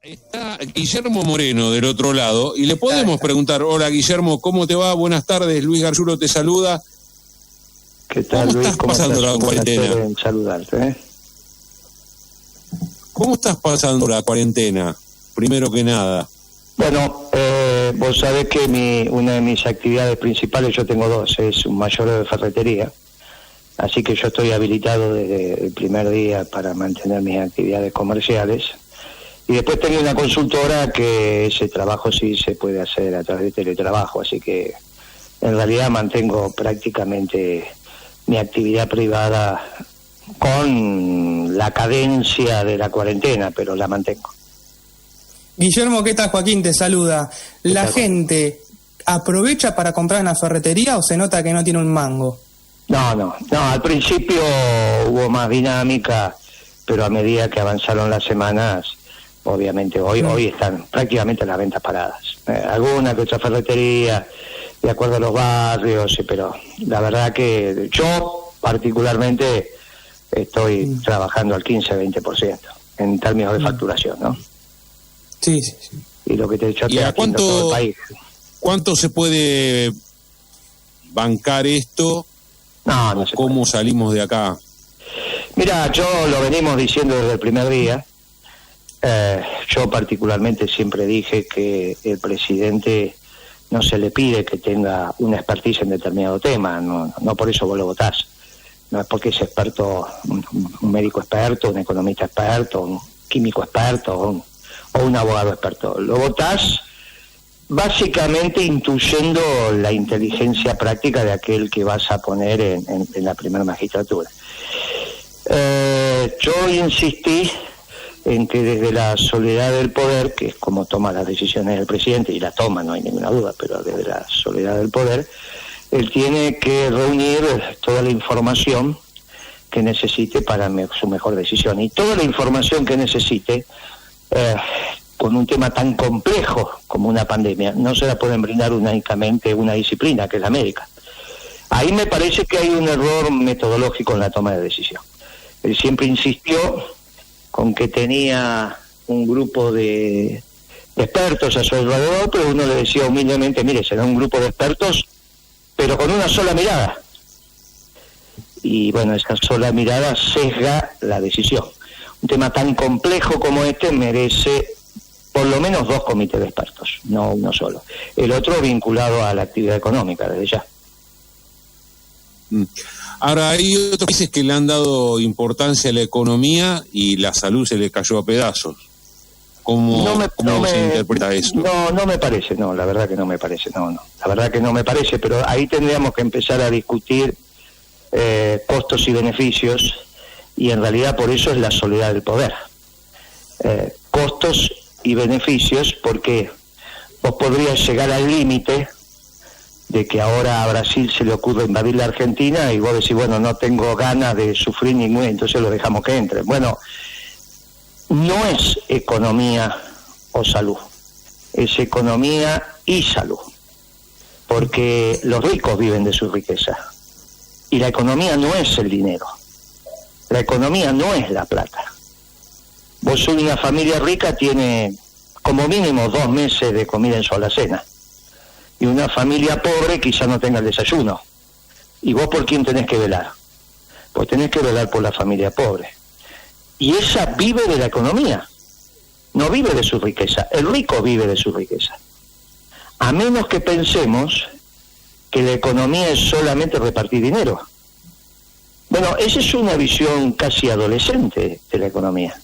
Está Guillermo Moreno del otro lado y le podemos preguntar: hola Guillermo, ¿cómo te va? Buenas tardes, Luis Gargiulo te saluda. ¿Qué tal, ¿Cómo Luis? estás pasando la cuarentena? En saludarte, ¿Cómo estás pasando la cuarentena? Primero que nada. Bueno, vos sabés que una de mis actividades principales, yo tengo dos, es un mayoreo de ferretería, así que yo estoy habilitado desde el primer día para mantener mis actividades comerciales. Y después tengo una consultora que ese trabajo sí se puede hacer a través de teletrabajo, así que en realidad mantengo prácticamente mi actividad privada con la cadencia de la cuarentena, pero la mantengo. Guillermo, ¿qué tal? Joaquín te saluda. ¿La gente aprovecha para comprar en la ferretería o se nota que no tiene un mango? No, al principio hubo más dinámica, pero a medida que avanzaron las semanas, obviamente hoy están prácticamente las ventas paradas. Alguna que otra ferretería, de acuerdo a los barrios, pero la verdad que yo particularmente estoy trabajando al 15-20% en términos de facturación, ¿no? Sí. Y lo que te he dicho, ¿Y a todo el país. ¿Cuánto se puede bancar esto? No se ¿Cómo puede. salimos de acá? Mira, yo lo venimos diciendo desde el primer día. Yo particularmente siempre dije que el presidente no se le pide que tenga una expertise en determinado tema, no por eso vos lo votás. No es porque es experto, un médico experto, un economista experto, un químico experto o un abogado experto. Lo votás básicamente intuyendo la inteligencia práctica de aquel que vas a poner en la primera magistratura. Yo insistí en que desde la soledad del poder, que es como toma las decisiones el presidente, y la toma, no hay ninguna duda, pero desde la soledad del poder, él tiene que reunir toda la información que necesite para su mejor decisión. Y toda la información que necesite, con un tema tan complejo como una pandemia, no se la pueden brindar únicamente una disciplina, que es la médica. Ahí me parece que hay un error metodológico en la toma de decisión. Él siempre insistió con que tenía un grupo de expertos a su alrededor, pero uno le decía humildemente, mire, será un grupo de expertos, pero con una sola mirada. Y bueno, esa sola mirada sesga la decisión. Un tema tan complejo como este merece por lo menos 2 comités de expertos, no uno solo. El otro vinculado a la actividad económica, desde ya. Ahora, hay otros países que le han dado importancia a la economía y la salud se le cayó a pedazos. ¿Cómo se interpreta eso? No me parece, la verdad que no me parece, la verdad que no me parece, pero ahí tendríamos que empezar a discutir costos y beneficios, y en realidad por eso es la soledad del poder. Costos y beneficios, porque vos podrías llegar al límite de que ahora a Brasil se le ocurre invadir la Argentina y vos decís, bueno, no tengo ganas de sufrir ningún, entonces lo dejamos que entre. Bueno, no es economía o salud, es economía y salud, porque los ricos viven de su riqueza y la economía no es el dinero, la economía no es la plata. Vos sos una familia rica, tiene como mínimo 2 meses de comida en su alacena, y una familia pobre quizá no tenga el desayuno. ¿Y vos por quién tenés que velar? Pues tenés que velar por la familia pobre. Y esa vive de la economía, no vive de su riqueza. El rico vive de su riqueza. A menos que pensemos que la economía es solamente repartir dinero. Bueno, esa es una visión casi adolescente de la economía.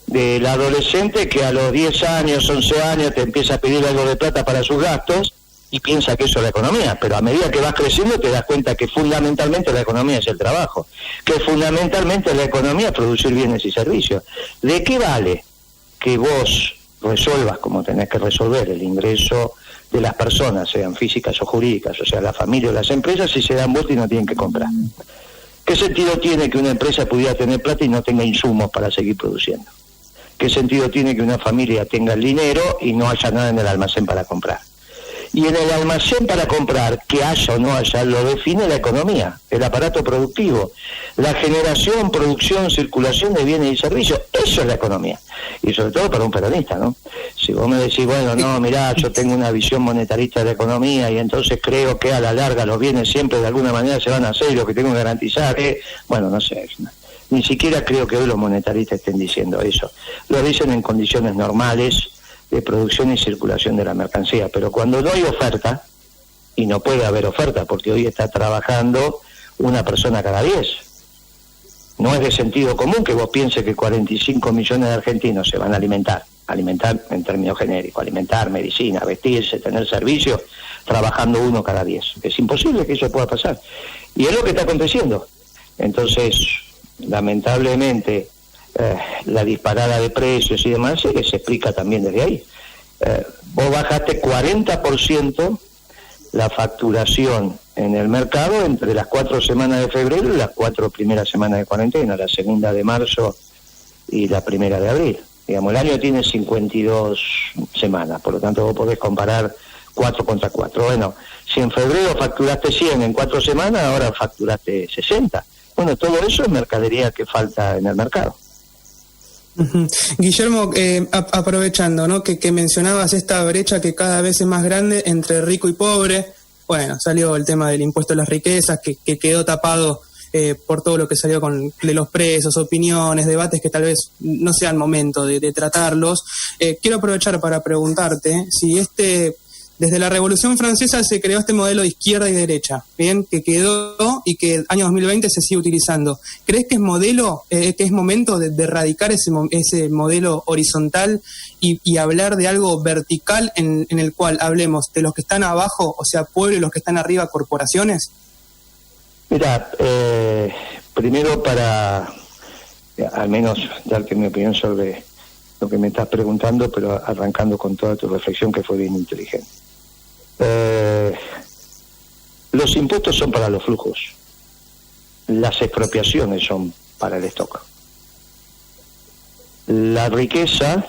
Del adolescente que a los 10 años, 11 años te empieza a pedir algo de plata para sus gastos y piensa que eso es la economía, pero a medida que vas creciendo te das cuenta que fundamentalmente la economía es el trabajo, que fundamentalmente la economía es producir bienes y servicios. ¿De qué vale que vos resuelvas como tenés que resolver el ingreso de las personas, sean físicas o jurídicas, o sea, la familia o las empresas, si se dan vuelta y no tienen que comprar? ¿Qué sentido tiene que una empresa pudiera tener plata y no tenga insumos para seguir produciendo? ¿Qué sentido tiene que una familia tenga el dinero y no haya nada en el almacén para comprar? Y en el almacén para comprar, que haya o no haya, lo define la economía, el aparato productivo, la generación, producción, circulación de bienes y servicios. Eso es la economía. Y sobre todo para un peronista, ¿no? Si vos me decís, bueno, no, mirá, yo tengo una visión monetarista de la economía y entonces creo que a la larga los bienes siempre de alguna manera se van a hacer y lo que tengo que garantizar es... Bueno, no sé, ni siquiera creo que hoy los monetaristas estén diciendo eso. Lo dicen en condiciones normales de producción y circulación de la mercancía, pero cuando no hay oferta, y no puede haber oferta porque hoy está trabajando una persona cada 10, no es de sentido común que vos pienses que 45 millones de argentinos se van a alimentar en términos genéricos, alimentar, medicina, vestirse, tener servicios, trabajando uno cada 10. Es imposible que eso pueda pasar, y es lo que está aconteciendo. Entonces, lamentablemente, la disparada de precios y demás se explica también desde ahí. Vos bajaste 40% la facturación en el mercado entre las 4 semanas de febrero y las 4 primeras semanas de cuarentena, la segunda de marzo y la primera de abril. Digamos, el año tiene 52 semanas, por lo tanto vos podés comparar 4 contra 4. Bueno, si en febrero facturaste 100 en 4 semanas, ahora facturaste 60. Bueno, todo eso es mercadería que falta en el mercado. Guillermo, aprovechando, ¿no?, que mencionabas esta brecha que cada vez es más grande entre rico y pobre. Bueno, salió el tema del impuesto a las riquezas, que quedó tapado por todo lo que salió de los precios, opiniones, debates que tal vez no sea el momento de tratarlos. Quiero aprovechar para preguntarte si desde la Revolución Francesa se creó este modelo de izquierda y derecha, bien, que quedó y que año 2020 se sigue utilizando. ¿Crees que es momento de erradicar ese modelo horizontal y hablar de algo vertical en el cual hablemos de los que están abajo, o sea, pueblo, y los que están arriba, corporaciones? Mira, primero para, al menos, darte mi opinión sobre lo que me estás preguntando, pero arrancando con toda tu reflexión que fue bien inteligente. Los impuestos son para los flujos, las expropiaciones son para el stock. La riqueza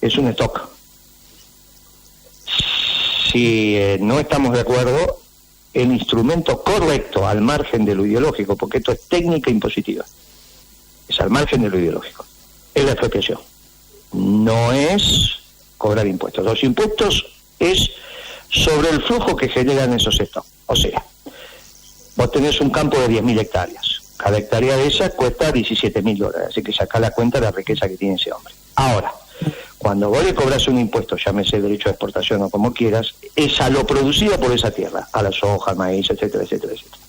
es un stock. Si no estamos de acuerdo, el instrumento correcto al margen de lo ideológico, porque esto es técnica impositiva, es al margen de lo ideológico, es la expropiación. No es cobrar impuestos. Los impuestos es sobre el flujo que generan esos stocks. O sea, vos tenés un campo de 10.000 hectáreas. Cada hectárea de esas cuesta $17.000. Así que sacá la cuenta de la riqueza que tiene ese hombre. Ahora, cuando vos le cobrás un impuesto, llámese derecho de exportación o como quieras, es a lo producido por esa tierra, a la soja, al maíz, etcétera, etcétera, etcétera.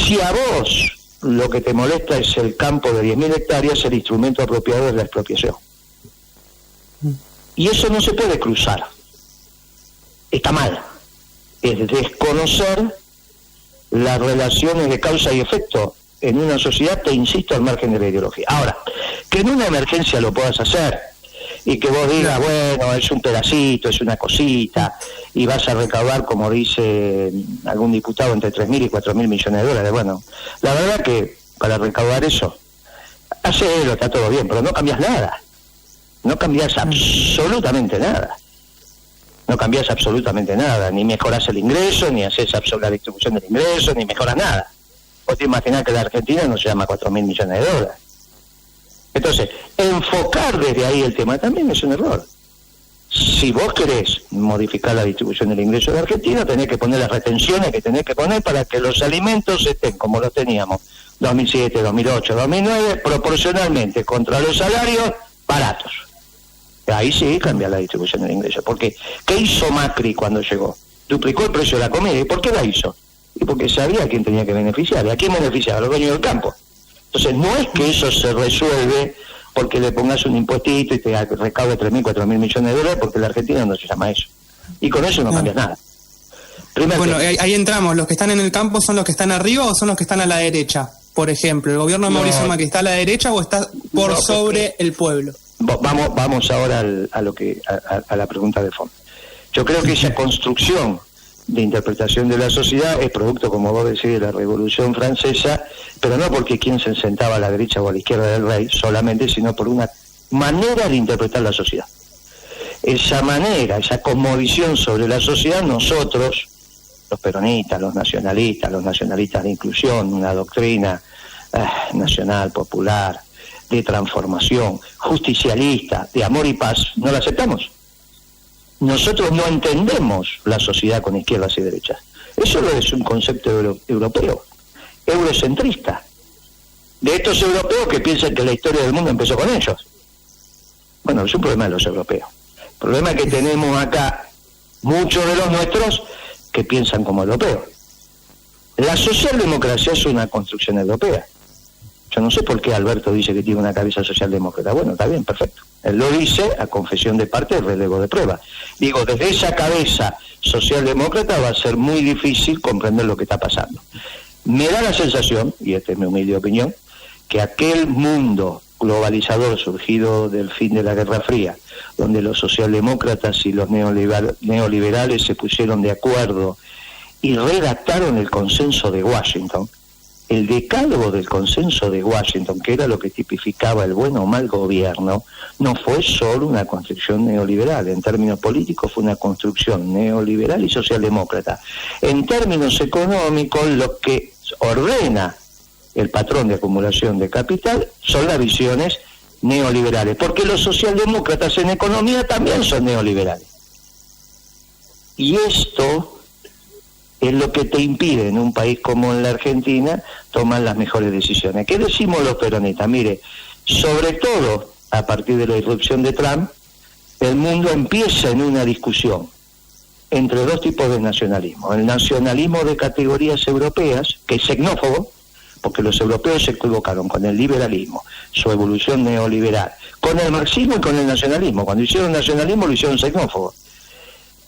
Si a vos lo que te molesta es el campo de 10.000 hectáreas, el instrumento apropiado es la expropiación. Y eso no se puede cruzar. Está mal. Es desconocer las relaciones de causa y efecto en una sociedad, te insisto, al margen de la ideología. Ahora, que en una emergencia lo puedas hacer y que vos digas, bueno, es un pedacito, es una cosita, y vas a recaudar, como dice algún diputado, entre 3.000 y 4.000 millones de dólares. Bueno, la verdad que para recaudar eso, hacelo, está todo bien, pero no cambias nada. No cambias absolutamente nada. No cambias absolutamente nada. Ni mejoras el ingreso, ni haces la distribución del ingreso, ni mejoras nada. Vos te imaginás que la Argentina no se llama 4.000 millones de dólares. Entonces, enfocar desde ahí el tema también es un error. Si vos querés modificar la distribución del ingreso de Argentina, tenés que poner las retenciones que tenés que poner para que los alimentos estén como los teníamos 2007, 2008, 2009, proporcionalmente contra los salarios baratos. Ahí sí cambia la distribución del ingreso. Porque, ¿qué hizo Macri cuando llegó? Duplicó el precio de la comida. ¿Y por qué la hizo? Y porque sabía a quién tenía que beneficiar. ¿Y a quién beneficiaba? A los dueños del campo. Entonces, no es que eso se resuelve porque le pongas un impuestito y te recaude 3.000, 4.000 millones de dólares, porque la Argentina no se llama eso. Y con eso no cambias nada. Bueno, ahí entramos. ¿Los que están en el campo son los que están arriba o son los que están a la derecha? Por ejemplo, ¿el gobierno de Mauricio Macri está a la derecha o está sobre el pueblo? Vamos ahora a la pregunta de fondo. Yo creo que esa construcción de interpretación de la sociedad es producto, como vos decís, de la Revolución Francesa, pero no porque quien se sentaba a la derecha o a la izquierda del rey solamente, sino por una manera de interpretar la sociedad. esa manera, esa cosmovisión sobre la sociedad, nosotros, los peronistas, los nacionalistas de inclusión, una doctrina nacional, popular, de transformación, justicialista, de amor y paz, no la aceptamos. Nosotros no entendemos la sociedad con izquierdas y derechas. Eso es un concepto europeo, eurocentrista, de estos europeos que piensan que la historia del mundo empezó con ellos. Bueno, es un problema de los europeos. El problema es que tenemos acá muchos de los nuestros que piensan como europeos. La socialdemocracia es una construcción europea. Yo no sé por qué Alberto dice que tiene una cabeza socialdemócrata. Bueno, está bien, perfecto. Él lo dice a confesión de parte, relevo de prueba. Digo, desde esa cabeza socialdemócrata va a ser muy difícil comprender lo que está pasando. Me da la sensación, y esta es mi humilde opinión, que aquel mundo globalizador surgido del fin de la Guerra Fría, donde los socialdemócratas y los neoliberales se pusieron de acuerdo y redactaron el consenso de Washington, el decálogo del consenso de Washington, que era lo que tipificaba el buen o mal gobierno, no fue solo una construcción neoliberal. En términos políticos fue una construcción neoliberal y socialdemócrata. En términos económicos, lo que ordena el patrón de acumulación de capital son las visiones neoliberales, porque los socialdemócratas en economía también son neoliberales. Y esto es lo que te impide en un país como en la Argentina tomar las mejores decisiones. ¿Qué decimos los peronistas? Mire, sobre todo a partir de la irrupción de Trump, el mundo empieza en una discusión entre dos tipos de nacionalismo. El nacionalismo de categorías europeas, que es xenófobo, porque los europeos se equivocaron con el liberalismo, su evolución neoliberal, con el marxismo y con el nacionalismo. Cuando hicieron nacionalismo lo hicieron xenófobo.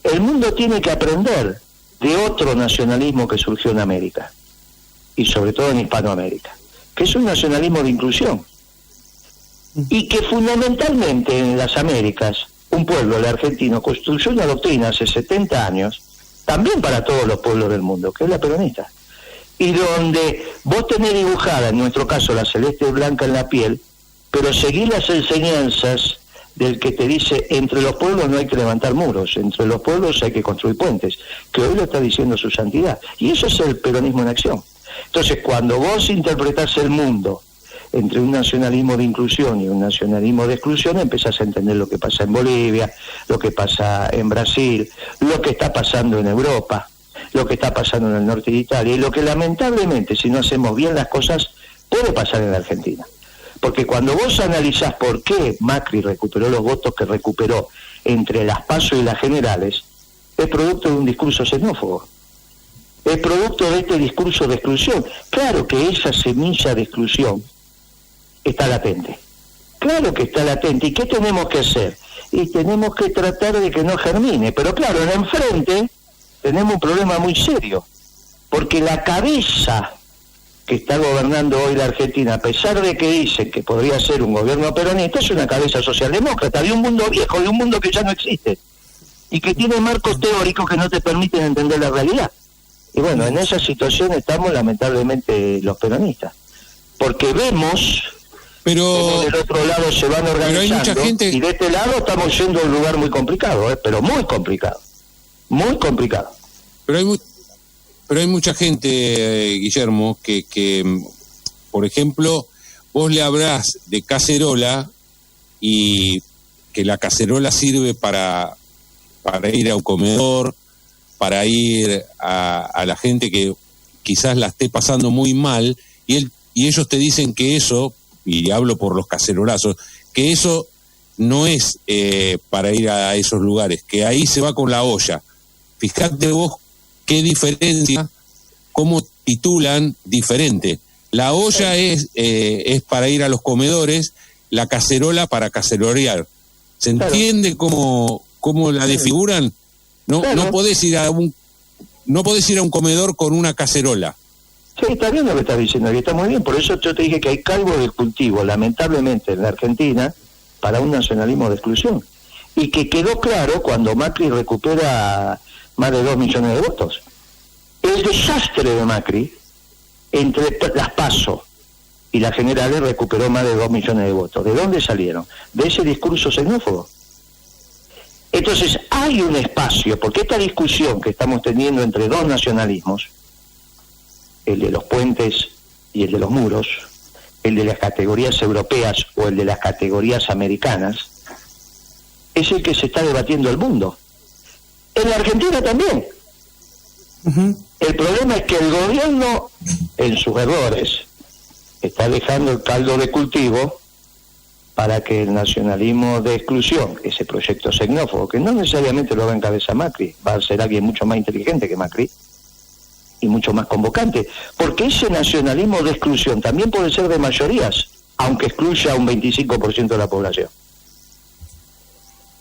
El mundo tiene que aprender de otro nacionalismo que surgió en América, y sobre todo en Hispanoamérica, que es un nacionalismo de inclusión, y que fundamentalmente en las Américas, un pueblo, el argentino, construyó una doctrina hace 70 años, también para todos los pueblos del mundo, que es la peronista, y donde vos tenés dibujada, en nuestro caso, la celeste blanca en la piel, pero seguís las enseñanzas del que te dice, entre los pueblos no hay que levantar muros, entre los pueblos hay que construir puentes, que hoy lo está diciendo su santidad. Y eso es el peronismo en acción. Entonces, cuando vos interpretás el mundo entre un nacionalismo de inclusión y un nacionalismo de exclusión, empezás a entender lo que pasa en Bolivia, lo que pasa en Brasil, lo que está pasando en Europa, lo que está pasando en el norte de Italia, y lo que lamentablemente, si no hacemos bien las cosas, puede pasar en la Argentina. Porque cuando vos analizás por qué Macri recuperó los votos que recuperó entre las PASO y las generales, es producto de un discurso xenófobo. Es producto de este discurso de exclusión. Claro que esa semilla de exclusión está latente. Claro que está latente. ¿Y qué tenemos que hacer? Y tenemos que tratar de que no germine. Pero claro, en enfrente tenemos un problema muy serio. Porque la cabeza que está gobernando hoy la Argentina, a pesar de que dicen que podría ser un gobierno peronista, es una cabeza socialdemócrata, de un mundo viejo, de un mundo que ya no existe, y que tiene marcos teóricos que no te permiten entender la realidad. Y bueno, en esa situación estamos lamentablemente los peronistas, porque vemos cómo del otro lado se van organizando, hay mucha gente, y de este lado estamos yendo a un lugar muy complicado, pero muy complicado, muy complicado. Pero hay mucha gente, Guillermo, que, por ejemplo, vos le hablás de cacerola y que la cacerola sirve para ir a un comedor, para ir a la gente que quizás la esté pasando muy mal, y ellos te dicen que eso, y hablo por los cacerolazos, que eso no es para ir a esos lugares, que ahí se va con la olla. Fíjate vos qué diferencia, cómo titulan diferente. La olla es para ir a los comedores, la cacerola para cacerolear. ¿Se entiende cómo la desfiguran? No podés ir a un comedor con una cacerola. Sí, está bien lo que estás diciendo, y está muy bien. Por eso yo te dije que hay caldo de cultivo, lamentablemente, en la Argentina, para un nacionalismo de exclusión. Y que quedó claro cuando Macri recupera más de 2 millones de votos. El desastre de Macri, entre las PASO y las generales, recuperó más de 2 millones de votos. ¿De dónde salieron? De ese discurso xenófobo. Entonces hay un espacio, porque esta discusión que estamos teniendo entre dos nacionalismos, el de los puentes y el de los muros, el de las categorías europeas o el de las categorías americanas, es el que se está debatiendo el mundo. En la Argentina también. Uh-huh. El problema es que el gobierno, en sus errores, está dejando el caldo de cultivo para que el nacionalismo de exclusión, ese proyecto xenófobo, que no necesariamente lo va a encabezar Macri, va a ser alguien mucho más inteligente que Macri y mucho más convocante, porque ese nacionalismo de exclusión también puede ser de mayorías, aunque excluya a un 25% de la población.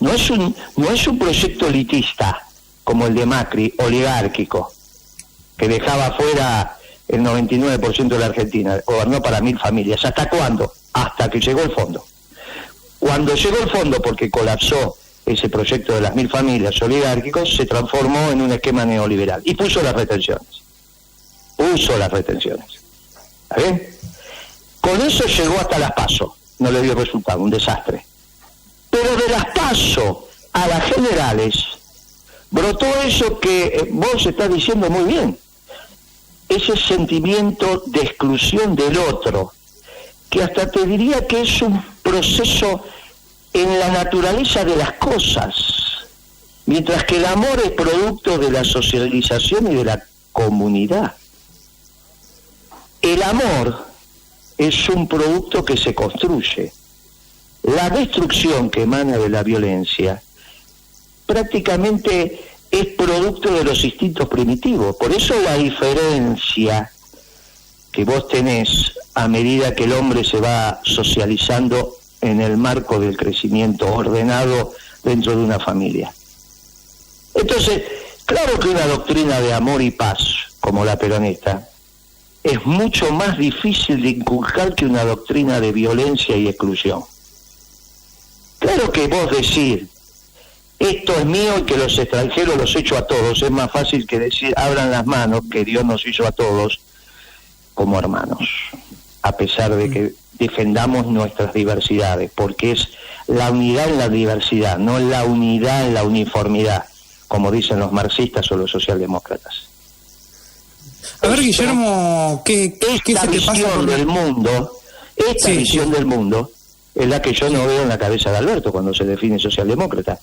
No es un proyecto elitista como el de Macri, oligárquico, que dejaba fuera el 99% de la Argentina, gobernó para 1.000 familias. ¿Hasta cuándo? Hasta que llegó el fondo. Cuando llegó el fondo, porque colapsó ese proyecto de las 1.000 familias oligárquicos, se transformó en un esquema neoliberal y puso las retenciones. ¿Está bien? Con eso llegó hasta las PASO, no le dio resultado, un desastre. Pero de las PASO a las generales brotó eso que vos estás diciendo muy bien, ese sentimiento de exclusión del otro, que hasta te diría que es un proceso en la naturaleza de las cosas, mientras que el amor es producto de la socialización y de la comunidad. El amor es un producto que se construye. La destrucción que emana de la violencia prácticamente es producto de los instintos primitivos. Por eso la diferencia que vos tenés a medida que el hombre se va socializando en el marco del crecimiento ordenado dentro de una familia. Entonces, claro que una doctrina de amor y paz, como la peronista, es mucho más difícil de inculcar que una doctrina de violencia y exclusión. Claro que vos decir, esto es mío y que los extranjeros los echo a todos, es más fácil que decir, abran las manos, que Dios nos hizo a todos como hermanos, a pesar de que defendamos nuestras diversidades, porque es la unidad en la diversidad, no la unidad en la uniformidad, como dicen los marxistas o los socialdemócratas. A ver, Guillermo, ¿qué se te pasa por del mundo? Esta visión del mundo es la que yo no veo en la cabeza de Alberto cuando se define socialdemócrata.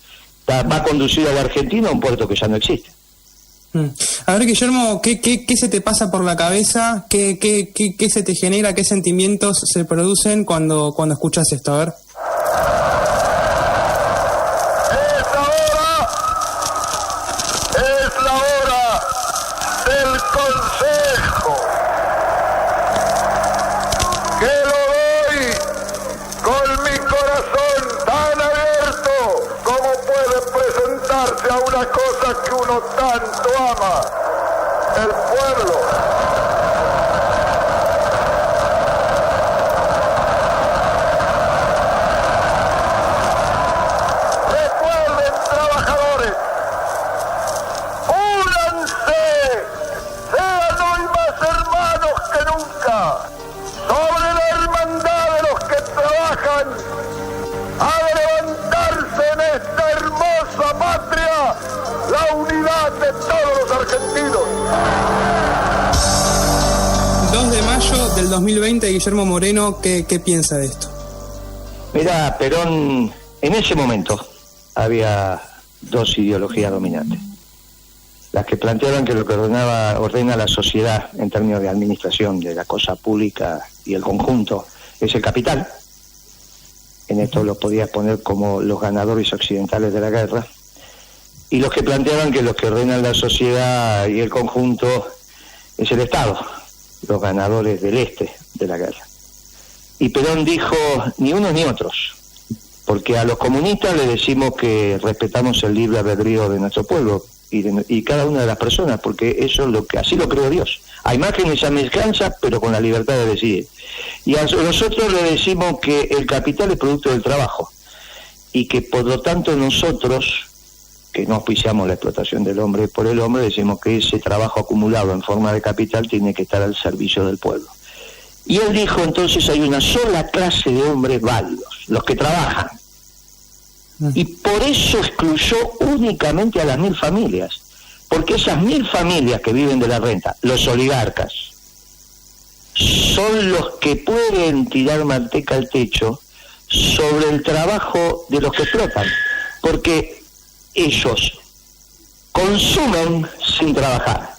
Va conducido a la Argentina a un puerto que ya no existe. A ver, Guillermo, ¿qué se te pasa por la cabeza? ¿Qué se te genera? ¿Qué sentimientos se producen cuando escuchas esto? A ver. Es la hora del consejo, que lo doy con mi corazón tan abierto como puede presentarse a una cosa que uno tanto ama, el pueblo. Recuerden, trabajadores, únanse, sean hoy más hermanos que nunca. Sobre la hermandad de los que trabajan, ha de levantarse en esta hermosa patria la unidad de todos los argentinos. 2 de mayo del 2020, Guillermo Moreno, ¿qué piensa de esto? Mirá, Perón, en ese momento había dos ideologías dominantes. Las que planteaban que lo que ordena la sociedad en términos de administración de la cosa pública y el conjunto es el capital. En esto lo podías poner como los ganadores occidentales de la guerra. Y los que planteaban que lo que ordenan la sociedad y el conjunto es el Estado, los ganadores del este de la guerra. Y Perón dijo, ni unos ni otros, porque a los comunistas le decimos que respetamos el libre albedrío de nuestro pueblo y cada una de las personas, porque eso es lo que así lo creó Dios. A imagen y semejanza, pero con la libertad de decidir. Y a nosotros le decimos que el capital es producto del trabajo y que por lo tanto nosotros, que no auspiciamos la explotación del hombre por el hombre, decimos que ese trabajo acumulado en forma de capital tiene que estar al servicio del pueblo. Y él dijo, entonces hay una sola clase de hombres válidos, los que trabajan. y por eso excluyó únicamente a las 1000 familias, porque esas 1000 familias que viven de la renta, los oligarcas, son los que pueden tirar manteca al techo sobre el trabajo de los que explotan, porque ellos consumen sin trabajar,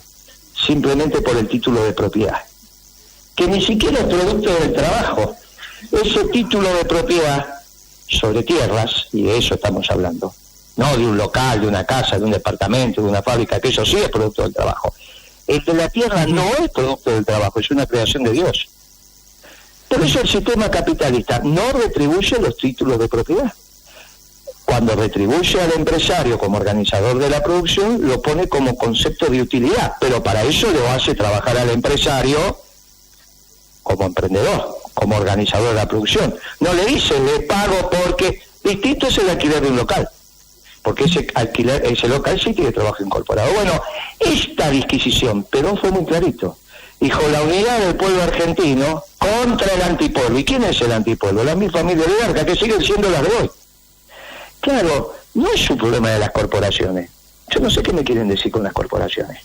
simplemente por el título de propiedad, que ni siquiera es producto del trabajo. Ese título de propiedad sobre tierras, y de eso estamos hablando, no de un local, de una casa, de un departamento, de una fábrica, que eso sí es producto del trabajo. El de la tierra no es producto del trabajo, es una creación de Dios. Por eso el sistema capitalista no retribuye los títulos de propiedad. Cuando retribuye al empresario como organizador de la producción, lo pone como concepto de utilidad, pero para eso lo hace trabajar al empresario como emprendedor, como organizador de la producción. No le dice, le pago porque... Distinto es el alquiler de un local, porque ese local sí tiene trabajo incorporado. Bueno, esta disquisición, Perón fue muy clarito. Dijo, la unidad del pueblo argentino contra el antipueblo. ¿Y quién es el antipueblo? Las 1000 familias oligarcas, que siguen siendo las de hoy. Claro, no es un problema de las corporaciones. Yo no sé qué me quieren decir con las corporaciones.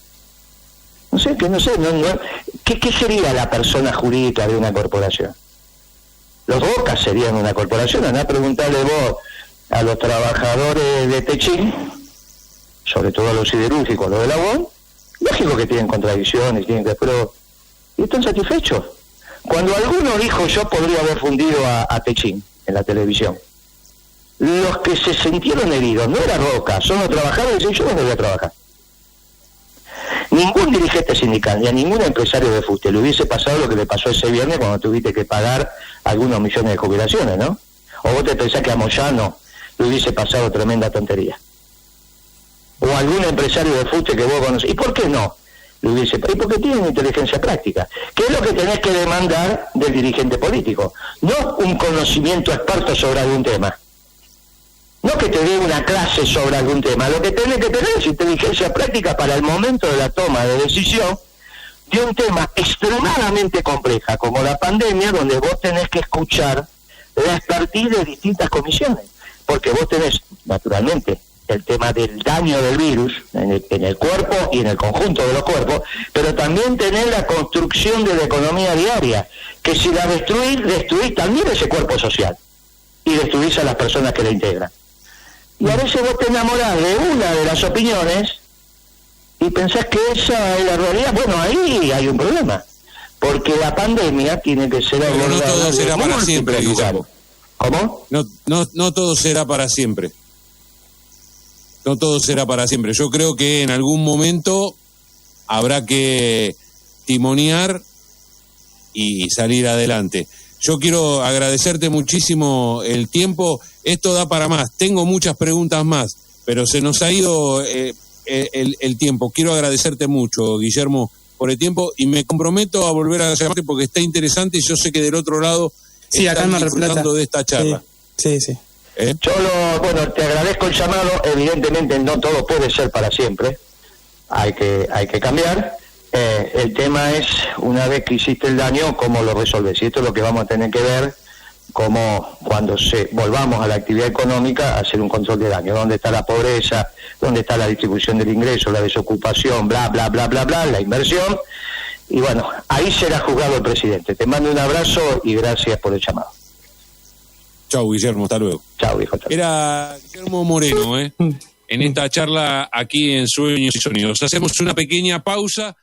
¿Qué sería la persona jurídica de una corporación? Los Bocas serían una corporación. Andá a preguntarle vos a los trabajadores de Techín, sobre todo a los siderúrgicos, los de la UON, lógico que tienen contradicciones, pero ¿y están satisfechos? Cuando alguno dijo yo podría haber fundido a Techín en la televisión, los que se sintieron heridos no era Roca, son los trabajadores, y yo no voy a trabajar. Ningún dirigente sindical ni a ningún empresario de fuste le hubiese pasado lo que le pasó ese viernes cuando tuviste que pagar algunos millones de jubilaciones, ¿no? O vos te pensás que a Moyano le hubiese pasado tremenda tontería. O algún empresario de fuste que vos conocés. ¿Y por qué no? Le hubiese pasado. Y porque tienen inteligencia práctica, que es lo que tenés que demandar del dirigente político. No un conocimiento experto sobre algún tema. No que te dé una clase sobre algún tema, lo que tenés que tener es inteligencia práctica para el momento de la toma de decisión de un tema extremadamente compleja, como la pandemia, donde vos tenés que escuchar la expertise de distintas comisiones, porque vos tenés, naturalmente, el tema del daño del virus en el cuerpo y en el conjunto de los cuerpos, pero también tenés la construcción de la economía diaria, que si la destruís también ese cuerpo social, y destruís a las personas que la integran. Y a veces vos te enamorás de una de las opiniones y pensás que esa es la realidad. Bueno, ahí hay un problema, porque la pandemia tiene que ser... Pero no todo será para siempre, Guillermo. ¿Cómo? No todo será para siempre. No todo será para siempre. Yo creo que en algún momento habrá que timonear y salir adelante. Yo quiero agradecerte muchísimo el tiempo. Esto da para más. Tengo muchas preguntas más, pero se nos ha ido el tiempo. Quiero agradecerte mucho, Guillermo, por el tiempo y me comprometo a volver a llamarte porque está interesante y yo sé que del otro lado están disfrutando de esta charla. Sí. Yo te agradezco el llamado. Evidentemente no todo puede ser para siempre. Hay que cambiar. El tema es, una vez que hiciste el daño, cómo lo resolves. Y esto es lo que vamos a tener que ver, cómo cuando volvamos a la actividad económica, hacer un control de daño. ¿Dónde está la pobreza? ¿Dónde está la distribución del ingreso? La desocupación, bla, bla, bla, bla, bla, la inversión. Y bueno, ahí será juzgado el presidente. Te mando un abrazo y gracias por el llamado. Chau, Guillermo, hasta luego. Chau, hijo. Era Guillermo Moreno, en esta charla aquí en Sueños y Sonidos. Hacemos una pequeña pausa.